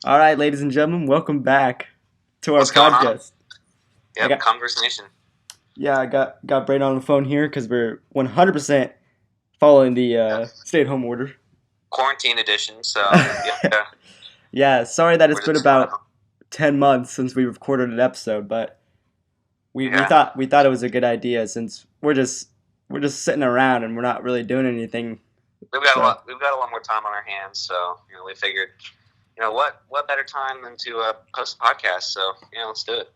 All right, ladies and gentlemen, welcome back to our What's going on? podcast. I Yep, got ConversNation. yeah, I got Brayden on the phone here because we're 100% following the Yeah. stay-at-home order. Quarantine edition. So yeah, Yeah, sorry that it's we're been just chilling at about home. 10 months since we recorded an episode, but we Yeah, thought it was a good idea since we're just sitting around and we're not really doing anything. we've got a So lot. We've got a lot more time on our hands. So we figured, what better time than to post a podcast? So let's do it.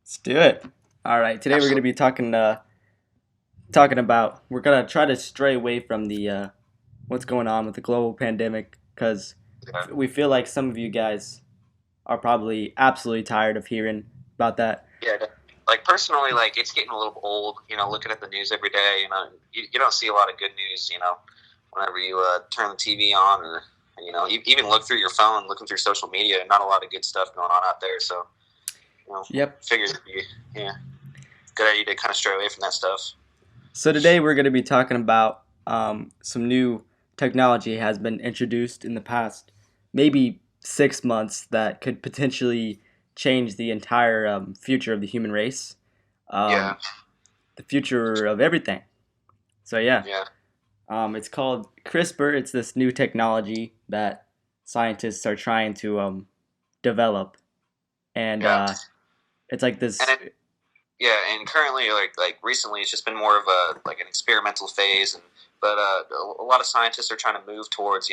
let's do it. All right, today we're gonna Absolutely. be talking about we're gonna try to stray away from the what's going on with the global pandemic because Yeah. we feel like some of you guys are probably absolutely tired of hearing about that. Yeah. Like personally, like it's getting a little old. Looking at the news every day. You don't see a lot of good news. Whenever you turn the TV on or you even look through your phone, looking through social media, not a lot of good stuff going on out there. So Yep. figured it'd be good idea to kind of stray away from that stuff. So today we're going to be talking about some new technology has been introduced in the past maybe 6 months that could potentially change the entire future of the human race, Yeah, um, the future of everything. So yeah, yeah, it's called CRISPR. It's this new technology that scientists are trying to develop, and yeah. it's like And this. and currently, like recently, it's just been more of a like an experimental phase, but a lot of scientists are trying to move towards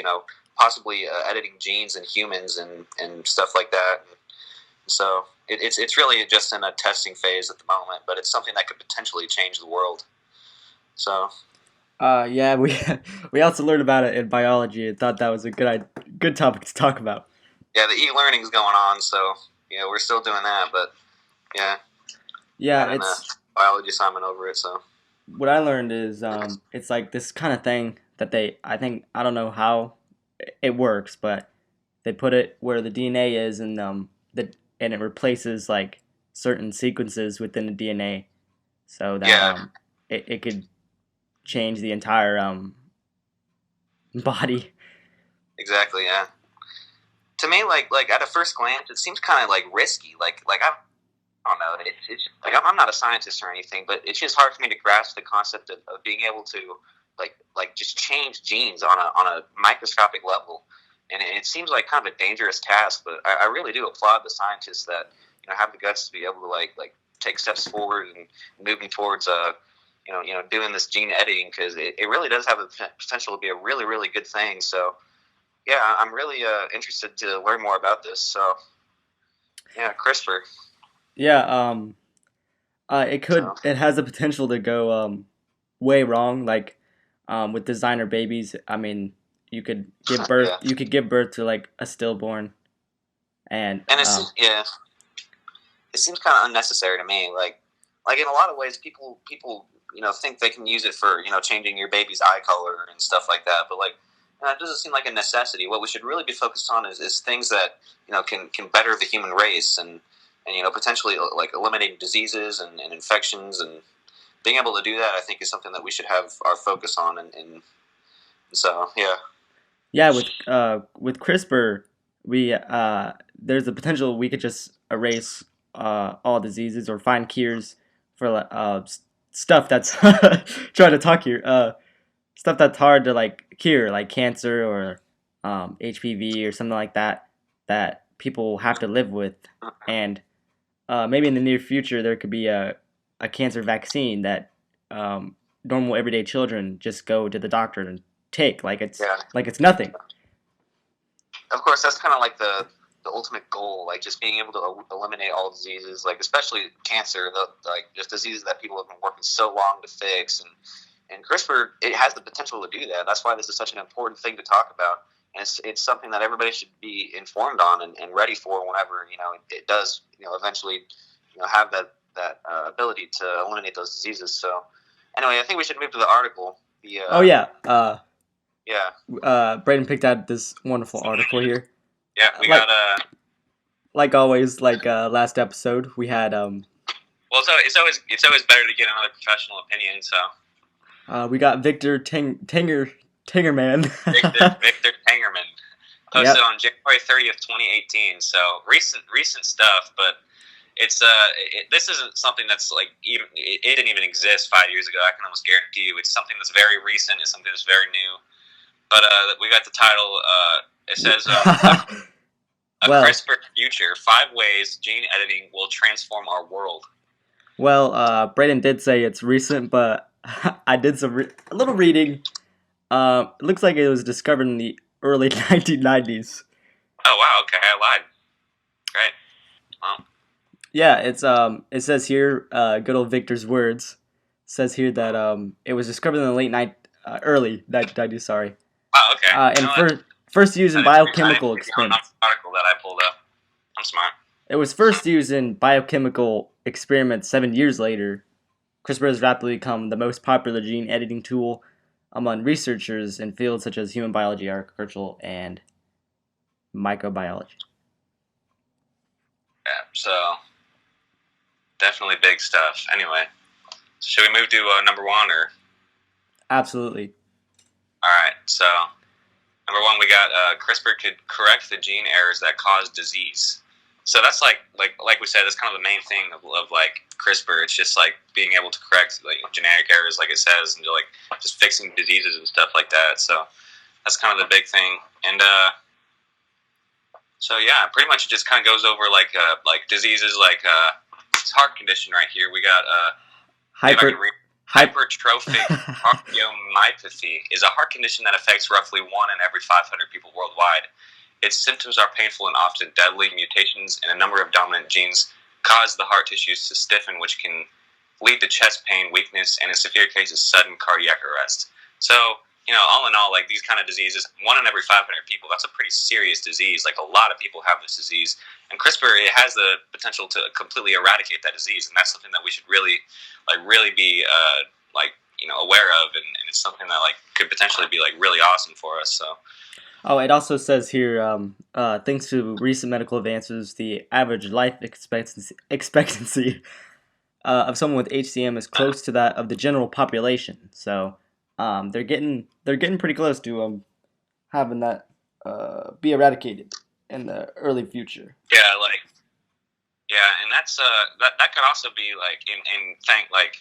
possibly editing genes in humans and stuff like that. So it's really just in a testing phase at the moment, but it's something that could potentially change the world. So Yeah, we we also learned about it in biology and thought that was a good topic to talk about. yeah, the e-learning is going on, so we're still doing that, but yeah, Yeah, had an it's biology assignment over it, so what I learned is it's like this kind of thing that I don't know how it works, but they put it where the DNA is and and it replaces like certain sequences within the DNA so that yeah, it could change the entire body. exactly, yeah. To me, like at a first glance, it seems kind of like risky. Like I don't know. It's like I'm not a scientist or anything, but it's just hard for me to grasp the concept of being able to like just change genes on a microscopic level. And it seems like kind of a dangerous task, but I really do applaud the scientists that have the guts to be able to like take steps forward and moving towards doing this gene editing because it really does have the potential to be a really really good thing. So yeah, I'm really interested to learn more about this. So yeah, CRISPR. Yeah, So it has the potential to go way wrong. Like with designer babies, I mean, yeah, you could give birth to like a stillborn, and and it seems kind of unnecessary to me. Like in a lot of ways, people think they can use it for changing your baby's eye color and stuff like that. But like it doesn't seem like a necessity. What we should really be focused on is things that can better the human race and potentially like eliminating diseases and infections and being able to do that. I think is something that we should have our focus on. And so yeah, yeah, with CRISPR, we there's a potential we could just erase all diseases or find cures for stuff that's trying to talk here. Stuff that's hard to like cure, like cancer or HPV or something like that, that people have to live with. And maybe in the near future, there could be a cancer vaccine that normal everyday children just go to the doctor and take yeah. like it's nothing. Of course, that's kind of like the ultimate goal, like just being able to eliminate all diseases, like especially cancer, like just diseases that people have been working so long to fix, and CRISPR it has the potential to do that. That's why this is such an important thing to talk about, and it's something that everybody should be informed on and ready for whenever it does eventually have that ability to eliminate those diseases. So anyway, I think we should move to the article. The Oh yeah, yeah Brayden picked out this wonderful article here. yeah we Like got always, like last episode, we had well, so it's always better to get another professional opinion. So we got Victor Tingerman. Victor Tangerman. posted Yep. on January 30th, 2018. So recent stuff, but this isn't something that's like it didn't even exist 5 years ago. I can almost guarantee you, it's something that's very recent. It's something that's very new. But we got the title. It says a Well, CRISPR future: 5 ways gene editing will transform our world. Brayden did say it's recent, but I did a little reading. It looks like it was discovered in the early 1990s. Oh wow, okay, I lied. Great. Well, Yeah, it says here, good old Victor's words says here that it was discovered in the early 1990s. Sorry, wow, okay. You and know what? first used in I didn't biochemical read the experiments. article that I pulled up. I'm smart. It was first used in biochemical experiments 7 years later. CRISPR has rapidly become the most popular gene editing tool among researchers in fields such as human biology, agricultural, and microbiology. Yeah, so definitely big stuff. Anyway, should we move to number one or? Absolutely. All right, so number one, we got CRISPR could correct the gene errors that cause disease. So that's like we said, that's kind of the main thing of like CRISPR. It's just like being able to correct like genetic errors, like it says, and like just fixing diseases and stuff like that. So that's kind of the big thing. And so yeah, pretty much it just kind of goes over like diseases like this heart condition right here. We got Hyper. hypertrophic cardiomyopathy is a heart condition that affects roughly 1 in every 500 people worldwide. Its symptoms are painful and often deadly. Mutations in a number of dominant genes cause the heart tissues to stiffen, which can lead to chest pain, weakness, and in severe cases, sudden cardiac arrest. So, all in all, like these kind of diseases, 1 in every 500 people, that's a pretty serious disease. Like a lot of people have this disease. And CRISPR, it has the potential to completely eradicate that disease. And that's something that we should really be aware of. And it's something that like could potentially be like really awesome for us. So, Oh, it also says here, thanks to recent medical advances, the average life expectancy of someone with HCM is close to that of the general population. So, they're getting pretty close to having that be eradicated in the early future. yeah, and that's that could also be like in thank like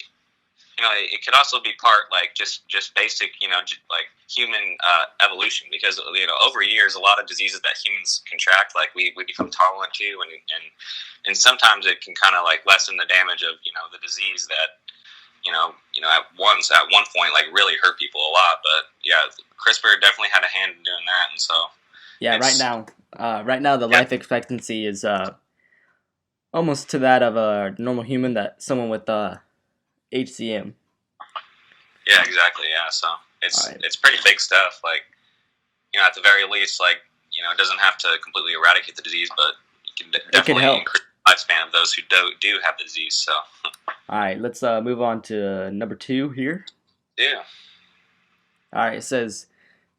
it could also be part like just basic like human evolution, because over years a lot of diseases that humans contract like we become tolerant to, and sometimes it can kind of like lessen the damage of the disease that at one point like really hurt people a lot. But yeah, CRISPR definitely had a hand in doing that, and so Yeah, right now the yeah, life expectancy is almost to that of a normal human, that someone with HCM. yeah, exactly, yeah. So All right. it's pretty big stuff. Like at the very least, like it doesn't have to completely eradicate the disease, but it can It can definitely help. increase the lifespan of those who do have the disease. So All right, let's move on to number 2 here. yeah, All right, it says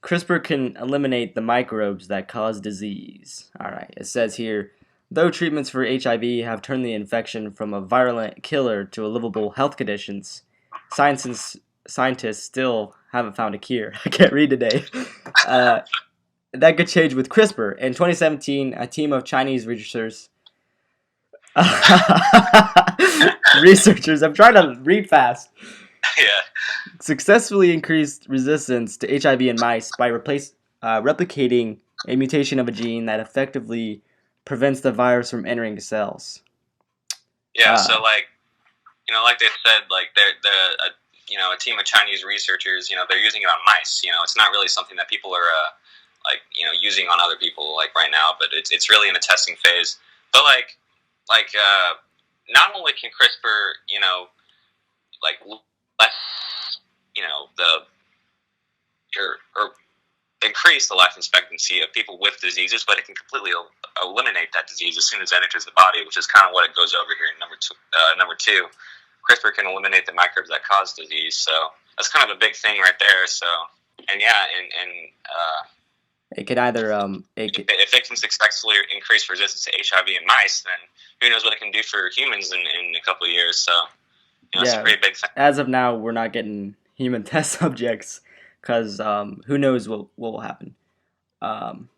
CRISPR can eliminate the microbes that cause disease. All right, it says here, though treatments for HIV have turned the infection from a virulent killer to a livable health conditions, scientists still haven't found a cure. I can't read today. Uh, that could change with CRISPR. In 2017, a team of Chinese researchers, I'm trying to read fast, yeah, successfully increased resistance to HIV in mice by replicating a mutation of a gene that effectively prevents the virus from entering the cells. yeah. Uh, So like they said, like they're a team of Chinese researchers. They're using it on mice. It's not really something that people are using on other people like right now, but it's really in a testing phase. But not only can CRISPR like less the or increase the life expectancy of people with diseases, but it can completely eliminate that disease as soon as it enters the body, which is kind of what it goes over here in number two. Number two, CRISPR can eliminate the microbes that cause disease, so that's kind of a big thing right there. So, and yeah, and it could either if it can successfully increase resistance to HIV in mice, then who knows what it can do for humans in a couple of years. So, it's a yeah. pretty big thing. As of now, we're not getting human test subjects because who knows what will happen. Um,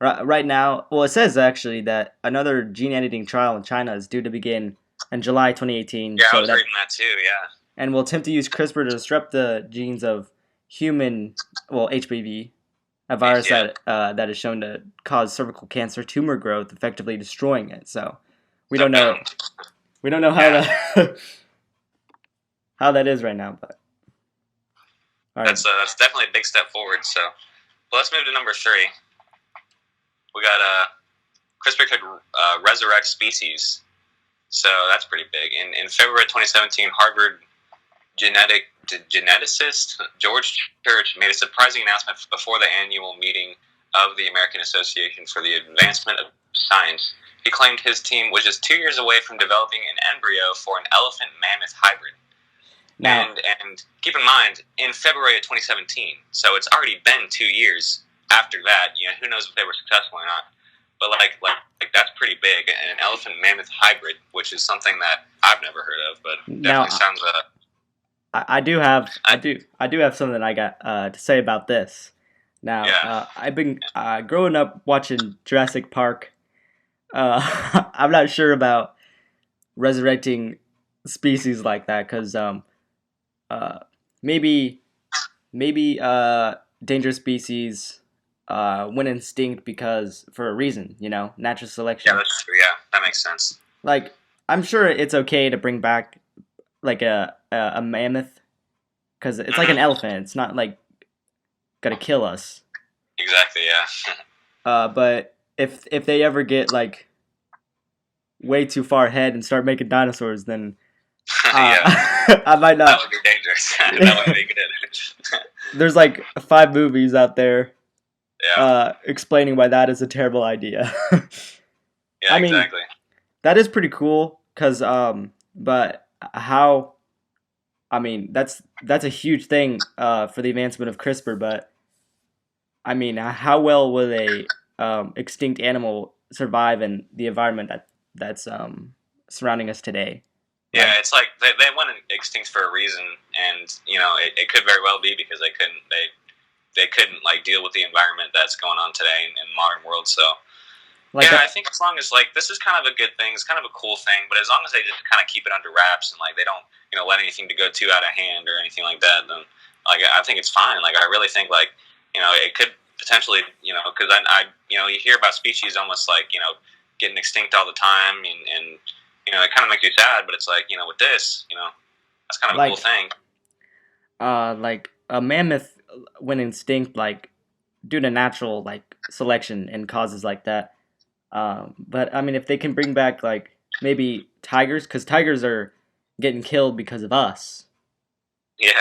Right now, well, it says actually that another gene editing trial in China is due to begin in July 2018. Yeah, I So was that reading that too. Yeah. and will attempt to use CRISPR to disrupt the genes of human, well, HPV, a virus Yeah. that is shown to cause cervical cancer tumor growth, effectively destroying it. So we So don't know boom. we don't know how Yeah. that how that is right now, but all right. That's definitely a big step forward. So well, let's move to number 3. We got CRISPR could resurrect species. So that's pretty big. In February 2017, Harvard geneticist George Church made a surprising announcement before the annual meeting of the American Association for the Advancement of Science. He claimed his team was just 2 years away from developing an embryo for an elephant-mammoth hybrid. Now, And keep in mind, in February of 2017, so it's already been 2 years after that. Who knows if they were successful or not. But like that's pretty big, an elephant mammoth hybrid, which is something that I've never heard of, but now definitely sounds. I do have I do have something I got to say about this. Now, Yeah, I've been growing up watching Jurassic Park. I'm not sure about resurrecting species like that because uh, maybe dangerous species went extinct because for a reason, natural yeah, selection. that's true. Yeah, that makes sense. Like I'm sure it's okay to bring back like a mammoth because it's like an Hmm. elephant. It's not like gonna kill us. Exactly. Yeah. But if they ever get like way too far ahead and start making dinosaurs, then Yeah, I might that not. would be dangerous. That wouldn't be good. There's like 5 movies out there Yeah. explaining why that is a terrible idea. Yeah. I mean, Exactly. that is pretty cool, cause but how? I mean, that's a huge thing for the advancement of CRISPR. But I mean, how well will a extinct animal survive in the environment that's surrounding us today? Yeah, Like, it's like they went extinct for a reason, and it could very well be because they couldn't like deal with the environment that's going on today in the modern world. So like yeah, uh, I think as long as like this is kind of a good thing, it's kind of a cool thing, but as long as they just kind of keep it under wraps and like they don't let anything to go too out of hand or anything like that, then like I think it's fine. Like I really think like it could potentially because you hear about species almost like getting extinct all the time and it kind of makes you sad, but it's like with this that's kind of a cool like thing. like a mammoth went extinct like due to natural like selection and causes like that. But I mean, if they can bring back like maybe tigers, because tigers are getting killed because of us, Yeah.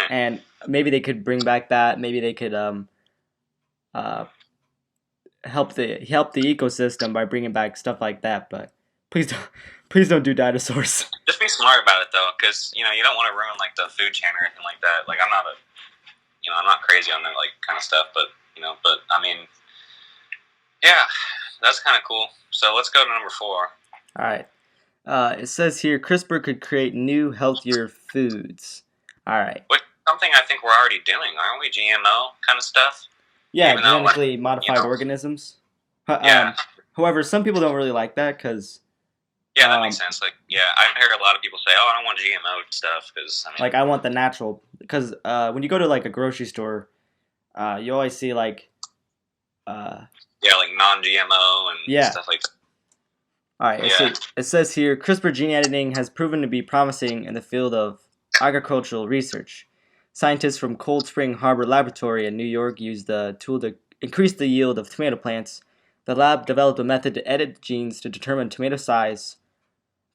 and maybe they could bring back that. Maybe they could uh, help the ecosystem by bringing back stuff like that. But please don't please don't do dinosaurs. Just be smart about it though, because you don't want to ruin like the food chain or anything like that. Like I'm not crazy on that like kind of stuff, but but I mean, yeah, that's kind of cool. So let's go to number 4. All right. It says here CRISPR could create new, healthier foods. All right. Which something I think we're already doing, aren't we? GMO kind of stuff. Yeah, Even though, like, genetically modified organisms. yeah, However, some people don't really like that because, yeah, that makes sense. Like, yeah, I hear a lot of people say, "Oh, I don't want GMO stuff," because I mean, like, I want the natural. Because when you go to like a grocery store, you always see like, uh, yeah, like non-GMO and yeah. stuff like that. All right. Yeah, It says here CRISPR gene editing has proven to be promising in the field of agricultural research. Scientists from Cold Spring Harbor Laboratory in New York used the tool to increase the yield of tomato plants. The lab developed a method to edit genes to determine tomato size,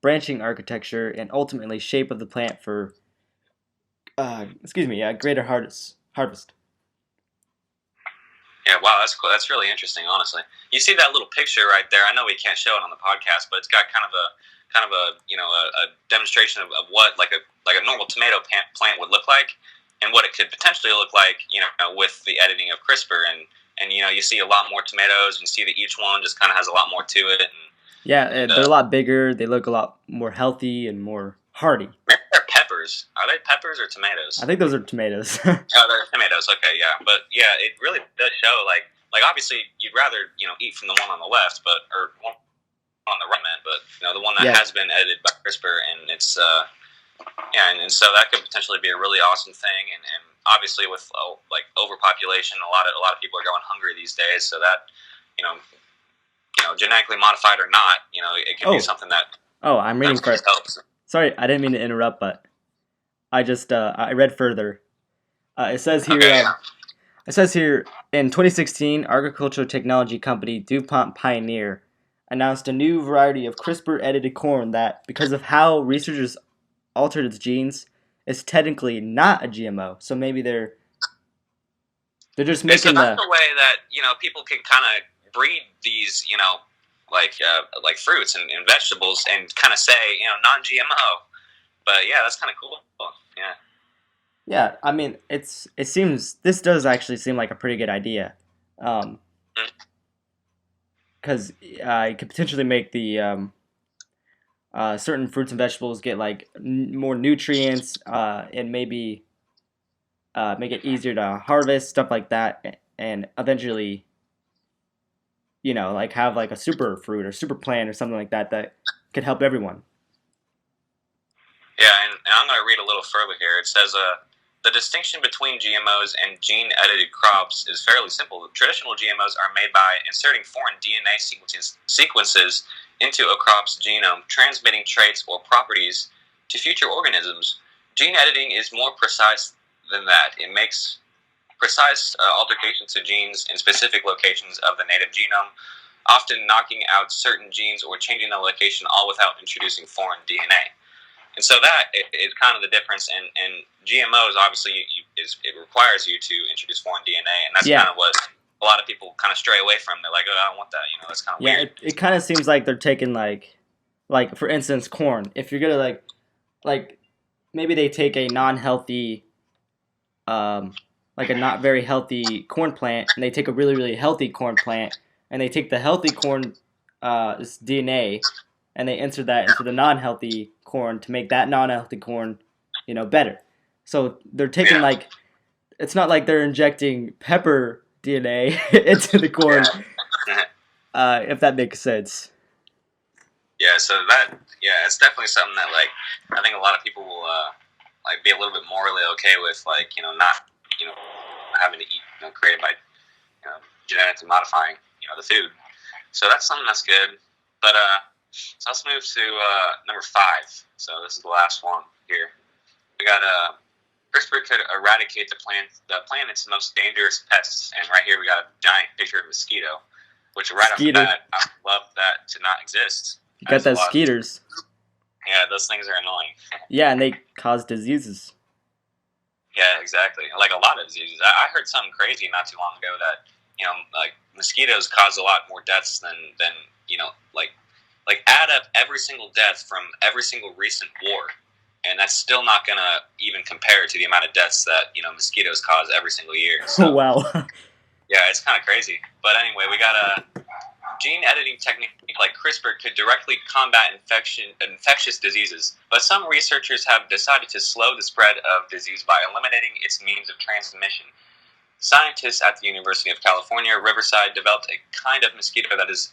branching architecture, and ultimately shape of the plant for greater harvest. yeah. Wow, that's cool. That's really interesting, honestly. You see that little picture right there? I know we can't show it on the podcast, but it's got kind of a a demonstration of what like a normal tomato plant would look like, and what it could potentially look like, with the editing of CRISPR, and you see a lot more tomatoes, and you see that each one just kind of has a lot more to it, Yeah, and they're a lot bigger. They look a lot more healthy and more hardy. maybe they're peppers. Are they peppers or tomatoes? I think those are tomatoes. Oh, they're tomatoes. Okay, yeah, but yeah, it really does show like like obviously you'd rather eat from the one on the left, or one on the right, but the one that Yeah. has been edited by CRISPR, and it's and so that could potentially be a really awesome thing, and obviously with like overpopulation, a lot of people are going hungry these days, so that genetically modified or not, it could be something that I'm reading for it. helps. Sorry, I didn't mean to interrupt, but I just I read further. It says here. Okay. It says here in 2016, agricultural technology company DuPont Pioneer announced a new variety of CRISPR-edited corn that, because of how researchers altered its genes, is technically not a GMO. So maybe they're just making so that's the way that people can kind of breed these like fruits and vegetables and kind of say non-GMO. But yeah, that's kind of cool. Yeah. Yeah, I mean, this does actually seem like a pretty good idea, because it could potentially make the certain fruits and vegetables get like more nutrients, and maybe make it easier to harvest, stuff like that, and eventually, like have like a super fruit or super plant or something like that that could help everyone. Yeah, and I'm going to read a little further here. It says, the distinction between GMOs and gene-edited crops is fairly simple. Traditional GMOs are made by inserting foreign DNA sequences into a crop's genome, transmitting traits or properties to future organisms. Gene editing is more precise than that. It makes precise alterations to genes in specific locations of the native genome, often knocking out certain genes or changing the location, all without introducing foreign DNA. And so that is kind of the difference. And GMOs, obviously, it requires you to introduce foreign DNA, and that's kind of what a lot of people kind of stray away from. They're like, oh, I don't want that. That's kind of weird. It kind of seems like they're taking like for instance, corn. If you're gonna like maybe they take a non-healthy, like a not very healthy corn plant, and they take a really really healthy corn plant, and they take the healthy corn DNA, and they insert that into the non-healthy corn to make that non-healthy corn, better. So they're taking like, it's not like they're injecting pepper DNA into the corn, if that makes sense. Yeah, so it's definitely something that like I think a lot of people will like be a little bit morally okay with, like not having to eat created by genetically modifying the food. So that's something that's good. But so let's move to number 5. So this is the last one here. We got CRISPR could eradicate the planet's most dangerous pests, and right here we got a giant picture of a mosquito, which right off the bat, I would love that to not exist. You got those skeeters. Yeah, those things are annoying. Yeah, and they cause diseases. Yeah, exactly. Like a lot of diseases. I heard something crazy not too long ago that like mosquitoes cause a lot more deaths than like add up every single death from every single recent war, and that's still not gonna even compare to the amount of deaths that mosquitoes cause every single year. So, oh wow. Yeah, it's kind of crazy. But anyway, we got a gene editing technique like CRISPR could directly combat infectious diseases, but some researchers have decided to slow the spread of disease by eliminating its means of transmission. Scientists at the University of California, Riverside, developed a kind of mosquito that is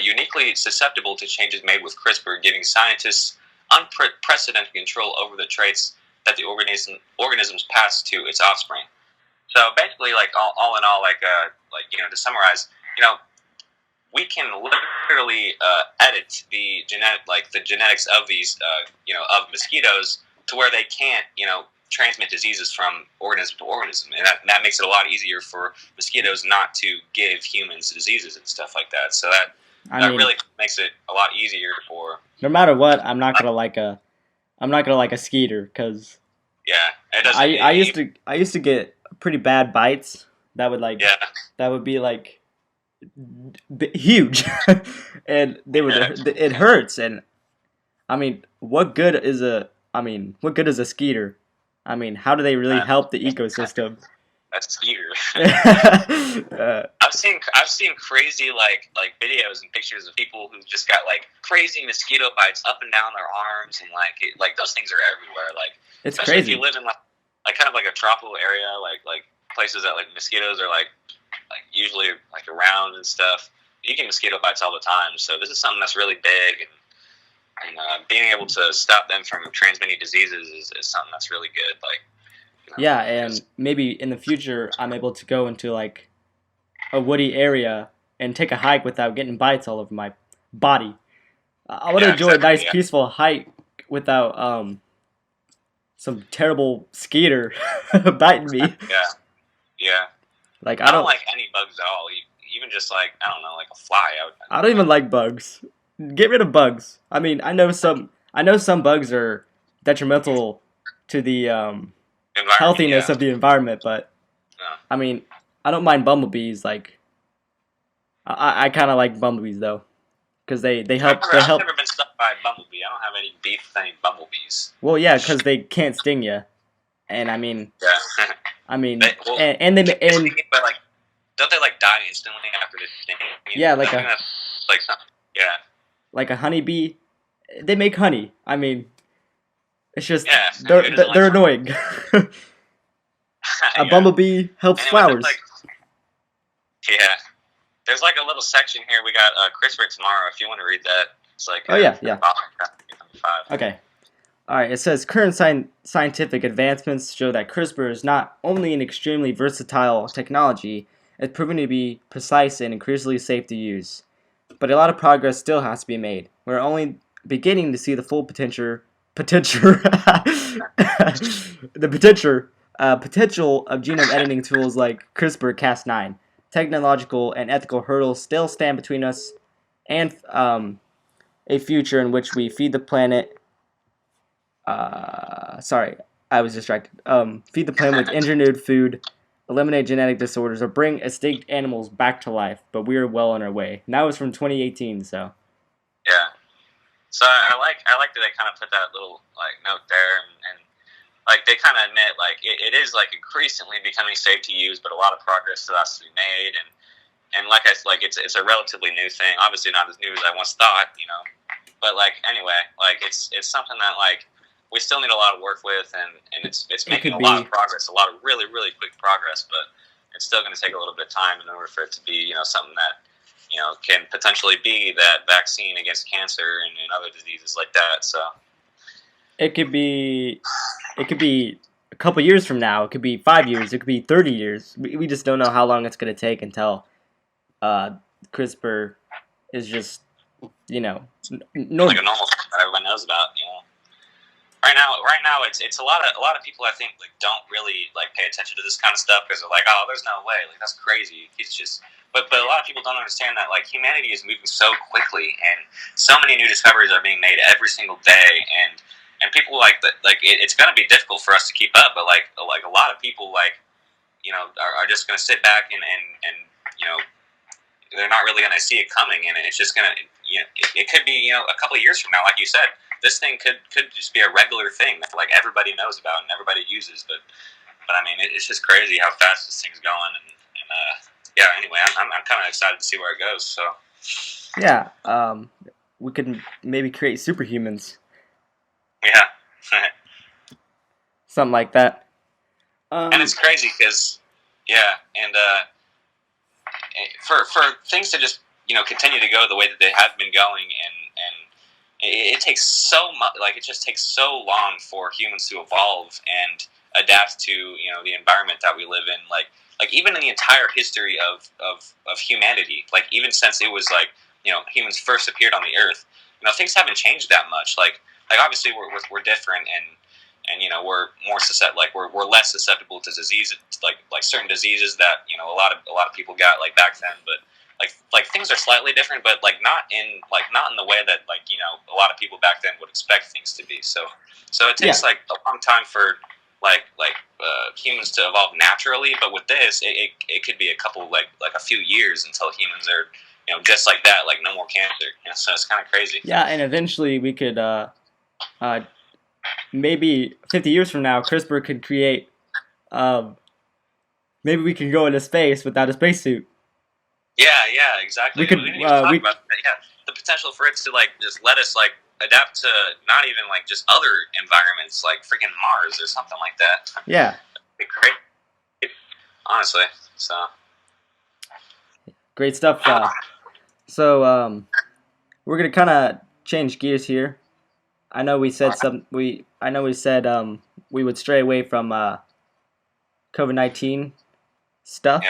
uniquely susceptible to changes made with CRISPR, giving scientists unprecedented control over the traits that the organisms pass to its offspring. So basically, like all in all, like to summarize, we can literally edit the genetics of these of mosquitoes to where they can't transmit diseases from organism to organism, and that makes it a lot easier for mosquitoes not to give humans diseases and stuff like that. So that really makes it a lot easier for. No matter what, I'm not gonna like a skeeter, because it doesn't. I used to get pretty bad bites that would that would be like huge, and it hurts. And I mean, what good is a skeeter? I mean, how do they really help the ecosystem? That's skeeter. I've seen crazy like videos and pictures of people who just got like crazy mosquito bites up and down their arms, and like those things are everywhere. Like it's especially crazy. if you live in like kind of like a tropical area, like places that like mosquitoes are like like usually like around and stuff. You get mosquito bites all the time, so this is something that's really big, and being able to stop them from transmitting diseases is something that's really good. Like, Yeah, and maybe in the future I'm able to go into like a woody area and take a hike without getting bites all over my body. I want to enjoy a nice peaceful hike without some terrible skeeter biting me. Yeah. Like I don't like any bugs at all. Even just like, I don't know, like a fly. I don't even like bugs. Get rid of bugs. I mean, I know some bugs are detrimental to the healthiness of the environment, but I mean, I don't mind bumblebees. Like, I kind of like bumblebees though, because they help. I've never been stung by a bumblebee. I don't have any beef with any bumblebees. Well, yeah, because they can't sting you, and I mean, but like, don't they like die instantly after they sting? Yeah, like like a honeybee. They make honey. I mean, it's just they're annoying. A bumblebee helps flowers. There's like a little section here. We got CRISPR tomorrow. If you want to read that, it's like yeah. Okay. All right. It says current scientific advancements show that CRISPR is not only an extremely versatile technology, it's proven to be precise and increasingly safe to use. But a lot of progress still has to be made. We're only beginning to see the full potential of genome editing tools like CRISPR-Cas9. Technological and ethical hurdles still stand between us and a future in which we feed the planet. Sorry, I was distracted. Feed the planet with engineered food, eliminate genetic disorders, or bring extinct animals back to life. But we are well on our way. And that was from 2018. So. Yeah. So I like that they kind of put that little like note there, and like they kind of admit like it is like increasingly becoming safe to use, but a lot of progress still has to be made, and like it's a relatively new thing. Obviously not as new as I once thought, but like anyway, like it's something that like we still need a lot of work with, and it's making a lot of progress, a lot of really really quick progress, but it's still going to take a little bit of time in order for it to be something that can potentially be that vaccine against cancer and other diseases like that. So it could be a couple years from now. It could be 5 years. It could be 30 years. We just don't know how long it's going to take until CRISPR is just normal. Like a normal thing that everyone knows about. Right now, it's a lot of people I think like don't really like pay attention to this kind of stuff because they're like, oh, there's no way, like that's crazy. It's just, but a lot of people don't understand that like humanity is moving so quickly and so many new discoveries are being made every single day, and people like that, like it's going to be difficult for us to keep up, but like a lot of people like are just going to sit back and they're not really going to see it coming, and it's just going to it could be a couple of years from now, like you said. This thing could just be a regular thing that like everybody knows about and everybody uses, but I mean it's just crazy how fast this thing's going, and anyway, I'm kind of excited to see where it goes. So yeah, we could maybe create superhumans. Yeah, something like that. And it's crazy because for things to just continue to go the way that they have been going, and it takes so much, like it just takes so long for humans to evolve and adapt to the environment that we live in. Like even in the entire history of humanity, like even since it was like humans first appeared on the earth, things haven't changed that much. Like obviously we're different, and we're more we're less susceptible to diseases, like certain diseases that a lot of people got like back then, but. Like things are slightly different, but not in the way that a lot of people back then would expect things to be. So it takes like a long time for humans to evolve naturally, but with this, it could be a couple like a few years until humans are just like that, like no more cancer. So it's kind of crazy. Yeah, and eventually we could maybe 50 years from now, CRISPR could create maybe we can go into space without a spacesuit. Yeah, exactly. We didn't even talk about that. Yeah, the potential for it to just let us adapt to not even just other environments like freaking Mars or something like that. Yeah, it'd be great, honestly. So Great stuff. So we're gonna kind of change gears here. I know we said some. I know we said we would stray away from COVID-19 stuff.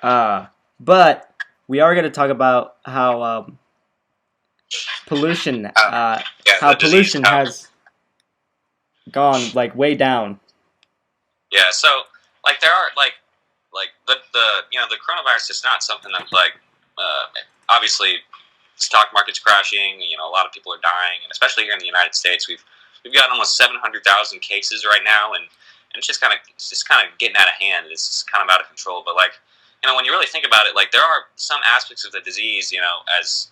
Yeah. But we are gonna talk about how pollution. Yeah, How the disease pollution how- has gone like way down. Yeah, so like there are like the the coronavirus is not something that's like obviously the stock market's crashing. You know, a lot of people are dying, and especially here in the United States, we've got almost 700,000 cases right now, and it's just kind of getting out of hand. It's just kind of out of control. But like when you really think about it, like there are some aspects of the disease, as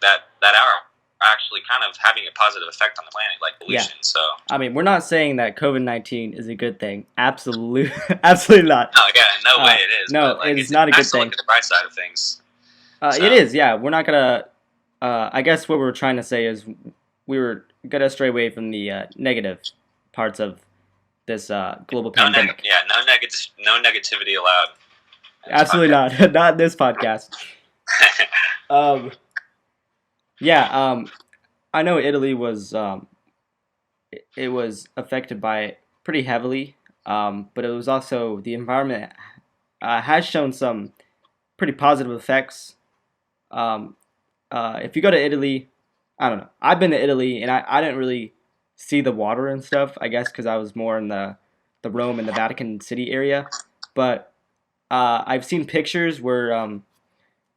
that are actually kind of having a positive effect on the planet, like pollution. Yeah. So I mean, we're not saying that COVID-19 is a good thing. Absolutely, absolutely not. no, yeah, in no way it is. No, but, like, it's not a nice good to thing. look at the bright side of things. So. It is, yeah. We're not gonna. I guess what we're trying to say is we were gonna stray away from the negative parts of this global pandemic. No negativity allowed. Absolutely not. Not in this podcast. Yeah. I know Italy was it was affected by it pretty heavily, but it was also the environment has shown some pretty positive effects. If you go to Italy, I don't know. I've been to Italy and I didn't really see the water and stuff. I guess because I was more in the Rome and the Vatican City area, but I've seen pictures where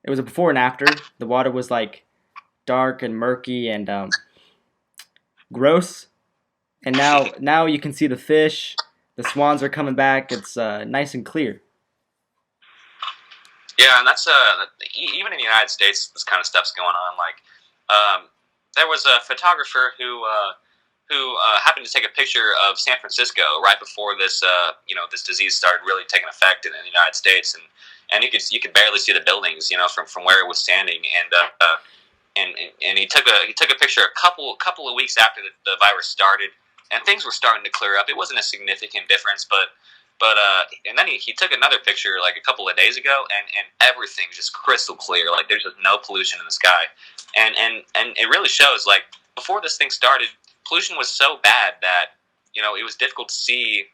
it was a before and after. The water was like dark and murky and gross, and now you can see the fish. The swans are coming back. It's nice and clear. Yeah, and that's even in the United States, this kind of stuff's going on. Like, there was a photographer who happened to take a picture of San Francisco right before this this disease started really taking effect in the United States, and you could barely see the buildings, from where it was standing, and he took a picture a couple of weeks after the virus started, and things were starting to clear up. It wasn't a significant difference, but and then he took another picture like a couple of days ago, and everything's just crystal clear. Like there's just no pollution in the sky, and it really shows. Like before this thing started, pollution was so bad that it was difficult to see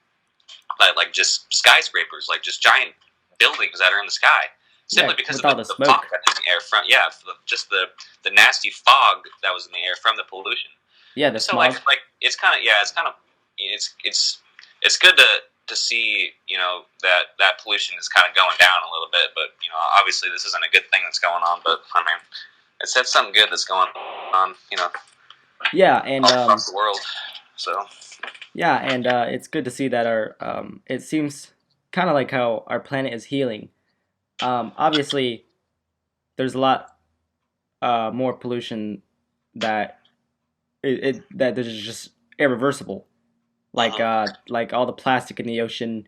like just skyscrapers, like just giant buildings that are in the sky, simply because of the fog that's in the air from just the nasty fog that was in the air from the pollution. Yeah, the smog. So like it's good to see that pollution is kind of going down a little bit, but obviously this isn't a good thing that's going on. But I mean, it's something good that's going on. Yeah, and all across the world. So yeah, and it's good to see that our it seems kind of like how our planet is healing. Obviously, there's a lot more pollution that that is just irreversible, like all the plastic in the ocean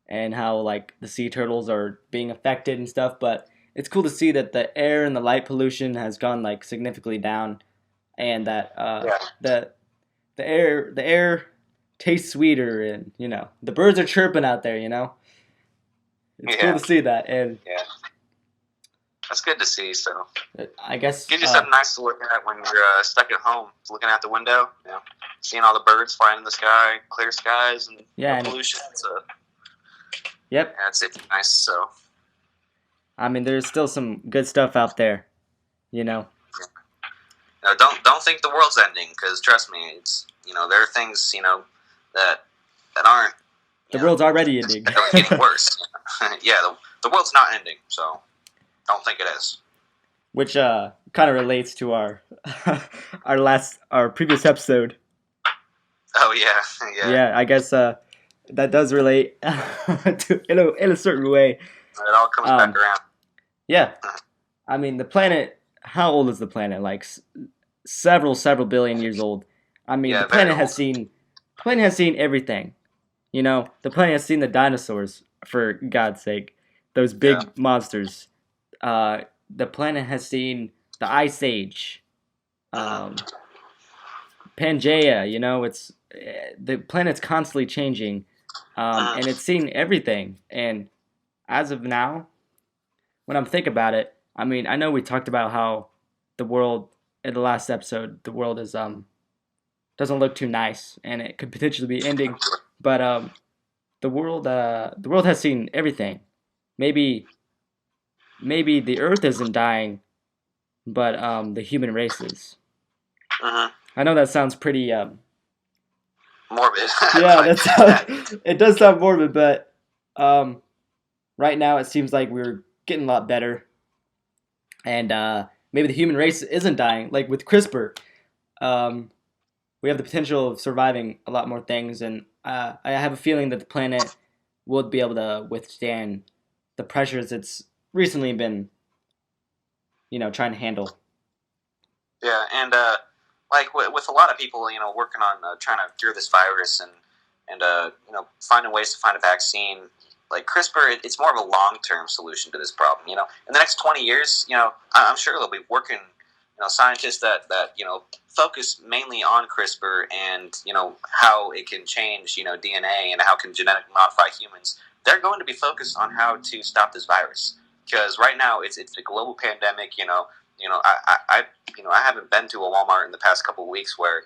and how like the sea turtles are being affected and stuff. But it's cool to see that the air and the light pollution has gone like significantly down, and that the air tastes sweeter, and the birds are chirping out there. It's cool to see that, and that's good to see. So I guess gives you something nice to look at when you're stuck at home, looking out the window, seeing all the birds flying in the sky, clear skies, and no pollution. So yep, it's nice. So I mean, there's still some good stuff out there, No, don't think the world's ending, because trust me, it's there are things that aren't. The world's already ending. It's getting worse. Yeah, the world's not ending, so don't think it is. Which kind of relates to our our previous episode. Oh yeah. Yeah, I guess that does relate to in a certain way. It all comes back around. Yeah, I mean the planet. How old is the planet? Like several billion years old. I mean the planet has seen everything. The planet has seen the dinosaurs, for God's sake, those big monsters. The planet has seen the Ice Age, Pangea. It's the planet's constantly changing. Mhm. and it's seen everything. And as of now, when I'm thinking about it, I mean, I know we talked about how the world in the last episode, the world is doesn't look too nice, and it could potentially be ending. But the world has seen everything. Maybe maybe the Earth isn't dying, but the human race is. Mhm. I know that sounds pretty Morbid. yeah, But that yeah, sounds it does sound morbid, but um right now it seems like we're getting a lot better, and maybe the human race isn't dying. Like with CRISPR, um, we have the potential of surviving a lot more things, and I have a feeling that the planet will be able to withstand the pressures it's recently been, trying to handle. yeah, and like with a lot of people, working on trying to cure this virus and finding ways to find a vaccine. Like CRISPR, it's more of a long term solution to this problem. In the next 20 years, I'm sure they'll be working. Scientists that focus mainly on CRISPR and how it can change DNA and how it can genetically modify humans. They're going to be focused on how to stop this virus because right now it's a global pandemic. I haven't been to a Walmart in the past couple of weeks where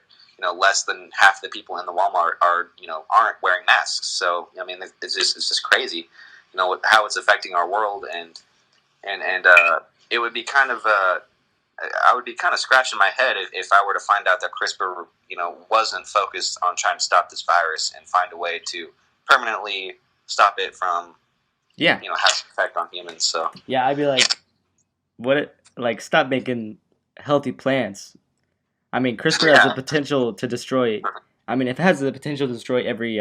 less than half the people in the Walmart aren't wearing masks. So I mean, it's just crazy, how it's affecting our world, and it would be kind of I would be kind of scratching my head if I were to find out that CRISPR wasn't focused on trying to stop this virus and find a way to permanently stop it from Yeah, having an effect on humans. So yeah, I'd be like, like stop making healthy plants. I mean, CRISPR has the yeah, potential to destroy. I mean, if it has the potential to destroy every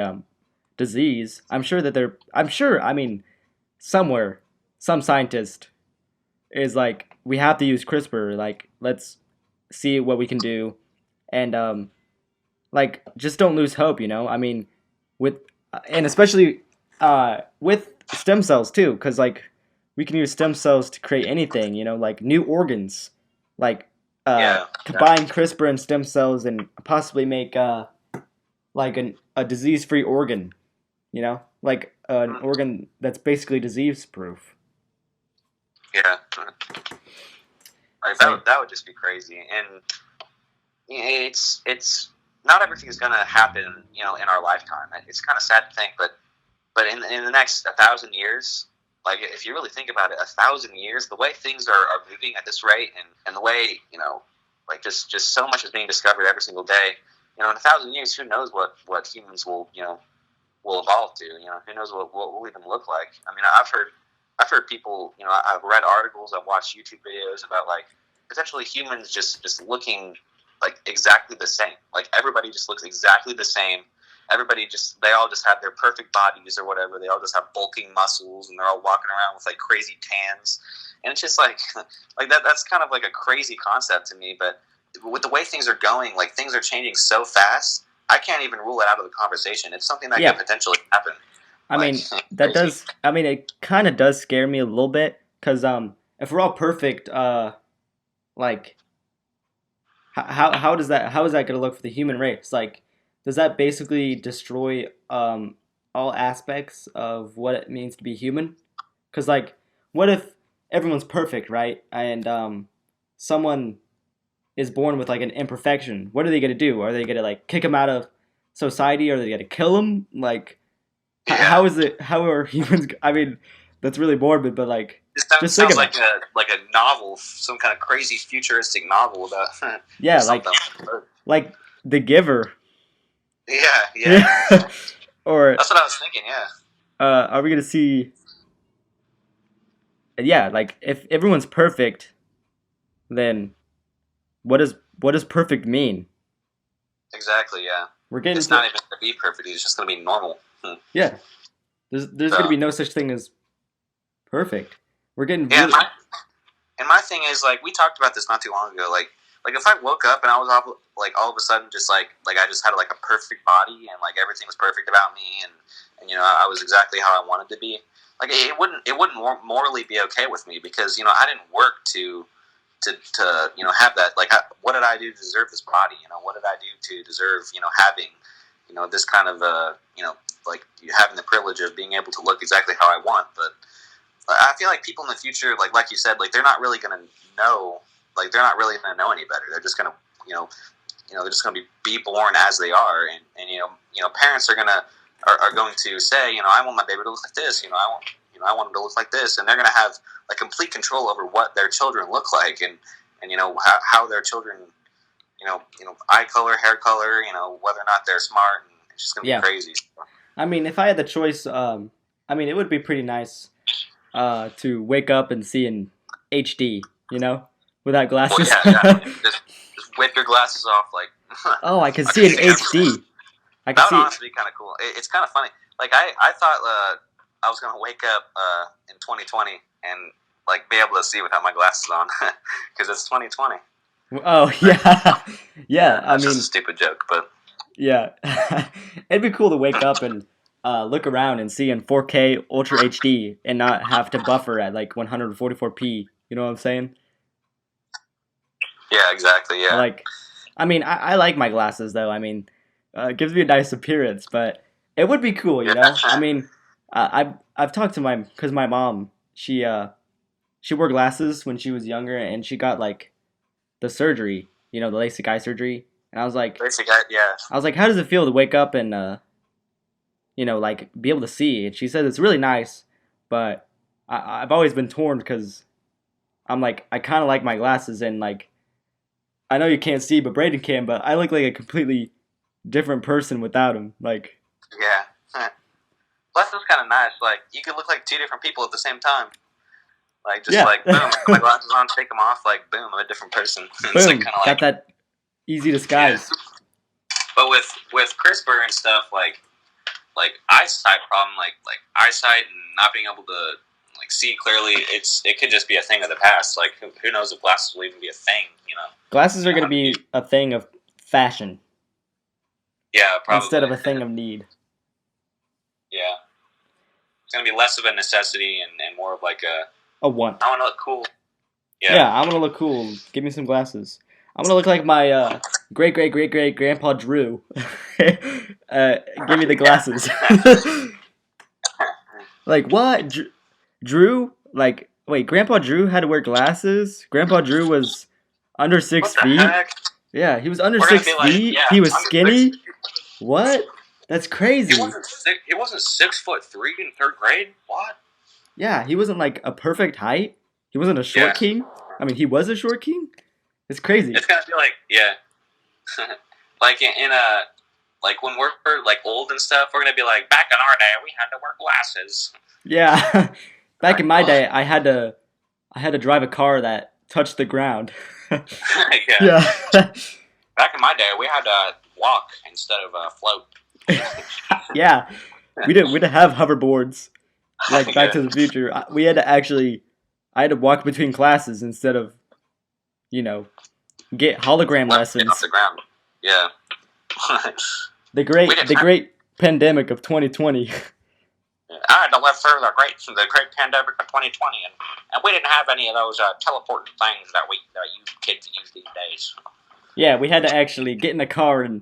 disease, I'm sure that they're. I'm sure. I mean, somewhere, some scientist is like, we have to use CRISPR. Like, let's see what we can do, and like, just don't lose hope. I mean, with and especially with stem cells too, because like we can use stem cells to create anything. Like new organs, like yeah, combine CRISPR and stem cells and possibly make like a disease-free organ. Like an organ that's basically disease-proof. yeah. Like So that would just be crazy, and it's not everything is going to happen, in our lifetime. It's kind of sad to think, but in the next 1,000 years, like if you really think about it, 1,000 years, the way things are moving at this rate, and the way like just so much is being discovered every single day. In 1,000 years, who knows what humans will evolve to? Who knows what we'll even look like? I mean, I've heard people. I've read articles. I've watched YouTube videos about like potentially humans just looking like exactly the same. Like everybody just looks exactly the same. They all just have their perfect bodies or whatever. They all just have bulking muscles and they're all walking around with like crazy tans. And it's just like like that's kind of like a crazy concept to me. But with the way things are going, like things are changing so fast, I can't even rule it out of the conversation. It's something that could yeah, potentially happen. I Like mean that crazy. does. I mean it kind of does scare me a little bit because if we're all perfect, like how is that going to look for the human race? Like, does that basically destroy all aspects of what it means to be human? Because like, what if everyone's perfect, right? And someone is born with like an imperfection. What are they going to do? Are they going to like kick him out of society? Are they going to kill him? Like, Yeah. how is it? How are humans? I mean, that's really morbid, but like, It sounds, just think sounds about it. like a novel, some kind of crazy futuristic novel about Yeah, something. like the Giver. Yeah, yeah. Yeah. Or That's what I was thinking. Yeah, are we gonna see? Yeah, like if everyone's perfect, then what does perfect mean? exactly. Yeah, We're getting it's to not even going to be perfect. It's just going to be normal. yeah. There's gonna So be no such thing as perfect. We're getting yeah, really and my thing is like we talked about this not too long ago. Like if I woke up and I was all of a sudden just like I just had like a perfect body and like everything was perfect about me and I was exactly how I wanted to be. Like it wouldn't morally be okay with me because I didn't work to have that. Like what did I do to deserve this body? What did I do to deserve having this kind of like having the privilege of being able to look exactly how I want. But I feel like people in the future, like you said, like they're not really going to know, like they're not really going to know any better. They're just going to, they're just going to be born as they are, and parents are going to say, I want my baby to look like this, I want him to look like this, and they're going to have like complete control over what their children look like, and how their children, eye color, hair color, whether or not they're smart, and it's just going to be crazy. I mean, if I had the choice, it would be pretty nice to wake up and see in HD, without glasses. Well, yeah. Just whip your glasses off, like. Oh, I can see in HD. That would honestly be kind of cool. It's kind of funny. Like I thought I was gonna wake up in 2020 and like be able to see without my glasses on because it's 2020. Oh yeah, yeah. That's just a stupid joke, but yeah, it'd be cool to wake up and look around and see in 4K Ultra HD and not have to buffer at like 144p. You know what I'm saying? Yeah, exactly. Yeah. Like, I like my glasses though. It gives me a nice appearance, but it would be cool, I've talked to because my mom, she wore glasses when she was younger, and she got like the surgery, the LASIK eye surgery, and I was like, LASIK eye, yeah. I was like, how does it feel to wake up and like be able to see? And she said it's really nice, but I've always been torn because I'm like, I kind of like my glasses, and like, I know you can't see, but Brayden can, but I look like a completely different person without him. Like, yeah. Plus, it's kind of nice. Like, you can look like two different people at the same time. Like, just like, boom, my glasses on, take them off, like, boom, I'm a different person. Boom, it's like, got that easy disguise. Yeah. But with CRISPR and stuff, like eyesight problem, like eyesight and not being able to like see clearly, it could just be a thing of the past. Like, who knows if glasses will even be a thing, Glasses are going to be a thing of fashion. Yeah, probably. Instead of a thing of need. Yeah. It's going to be less of a necessity and more of like a want. I want to look cool. Yeah, I want to look cool. Give me some glasses. I'm going to look like my great-great-great-great-grandpa Drew. Give me the glasses. Like, what? Drew? Like, wait, Grandpa Drew had to wear glasses? Grandpa Drew was under 6 feet? Heck? Yeah, he was under 6 feet. Like, yeah, he was skinny. What? That's crazy. He wasn't 6'3" in 3rd grade. What? Yeah, he wasn't like a perfect height. He wasn't a short king. He was a short king. It's crazy. It's gonna be like, like in like when we're like old and stuff, we're gonna be like, back in our day, we had to wear glasses. Yeah, back in my day, I had to drive a car that touched the ground. Yeah. Back in my day, we had to walk instead of float. Yeah, we didn't have hoverboards like Back to the Future. We had to I had to walk between classes instead of, get hologram lessons. Off the ground. Yeah. the great pandemic of 2020. I had to live through the great pandemic of 2020, and we didn't have any of those teleporting things that you kids use these days. Yeah, we had to actually get in a car and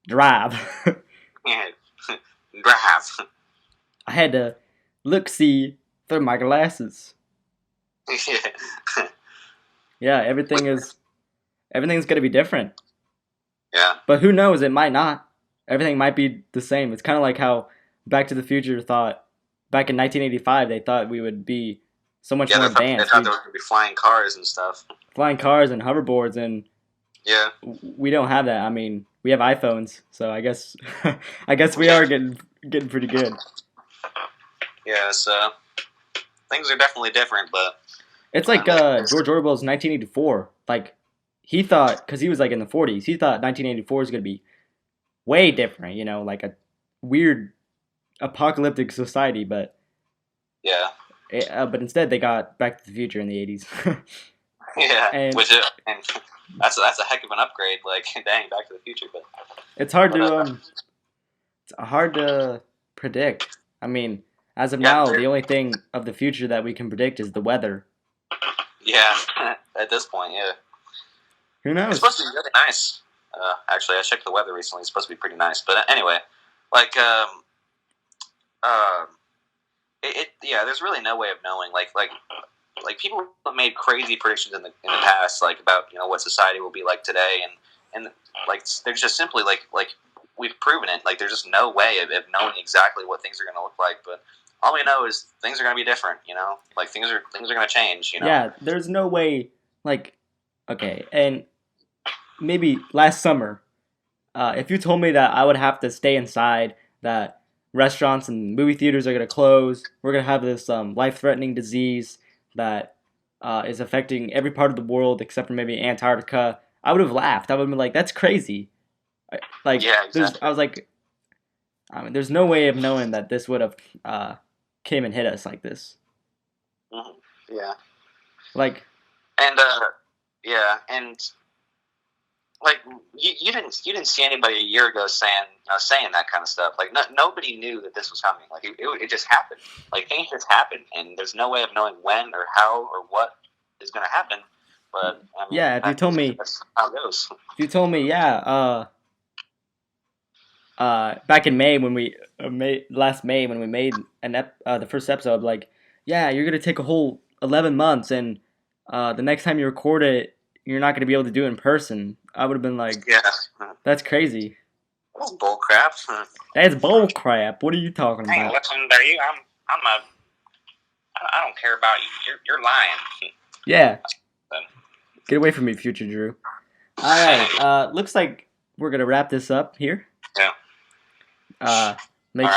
drive. Yeah, drive. I had to look-see through my glasses. Yeah, everything's gonna be different. Yeah. But who knows? It might not. Everything might be the same. It's kind of like how Back to the Future thought back in 1985. They thought we would be so much more advanced. They thought there were gonna be flying cars and stuff. Flying cars and hoverboards, and we don't have that. We have iPhones, so I guess we are getting pretty good. Yeah, so things are definitely different, but it's like George Orwell's 1984. Like, he thought, because he was like in the 40s, he thought 1984 is going to be way different, like a weird apocalyptic society, but yeah. But instead they got Back to the Future in the 80s. Yeah, and that's a heck of an upgrade. Like, dang, Back to the Future, but it's hard to predict. As of now, the only thing of the future that we can predict is the weather. Yeah, at this point, yeah. Who knows? It's supposed to be really nice. Actually, I checked the weather recently. It's supposed to be pretty nice. But anyway, like, um, yeah, there's really no way of knowing. Like people have made crazy predictions in the past, like about what society will be like today, and like there's just simply like we've proven it. Like there's just no way of knowing exactly what things are going to look like, but all we know is things are going to be different. Like things are going to change. Yeah, there's no way. Like, okay, and maybe last summer, if you told me that I would have to stay inside, that restaurants and movie theaters are gonna close, we're gonna have this life-threatening disease that is affecting every part of the world except for maybe Antarctica, I would have laughed. I would have been like, "That's crazy." Like, Yeah, exactly. I was like, I mean, there's no way of knowing that this would have came and hit us like this. Mm-hmm. Yeah, Like, and yeah, and like you didn't see anybody a year ago saying that kind of stuff. Like nobody knew that this was coming. Like it just happened. Like things just happen, and there's no way of knowing when or how or what is going to happen. But I mean, yeah, if you told me, that's how it goes. yeah, back in May when we last May when we made the first episode, like, yeah, you're gonna take a whole 11 months, and the next time you record it, you're not gonna be able to do it in person. I would have been like, Yeah, that's crazy. that's bull crap. That's bull crap. What are you talking Hey, about? listen, there you. I don't care about you. You're lying. Yeah, get away from me, future Drew. All right, looks like we're gonna wrap this up here. Yeah. Make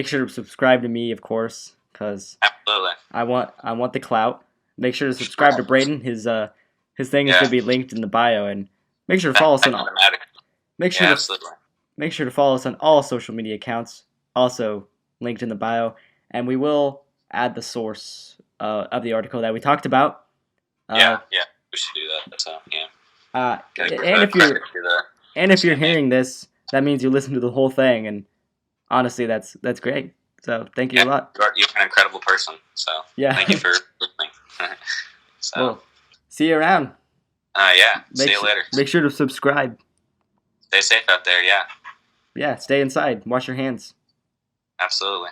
sure to subscribe to me, of course, because Absolutely. I want the clout. Make sure to subscribe to Brayden. His thing is gonna be linked in the bio, and make sure to follow us on all. Absolutely. Make sure to follow us on all social media accounts, also linked in the bio, and we will add the source of the article that we talked about. Yeah, we should do that. So yeah. And if you're hearing this, that means you listened to the whole thing, and honestly, that's great. So thank you a lot. You're an incredible person. So thank you for listening. So well, see you around. Yeah. See you later. Make sure to subscribe. Stay safe out there. Yeah. Yeah. Stay inside. Wash your hands. Absolutely.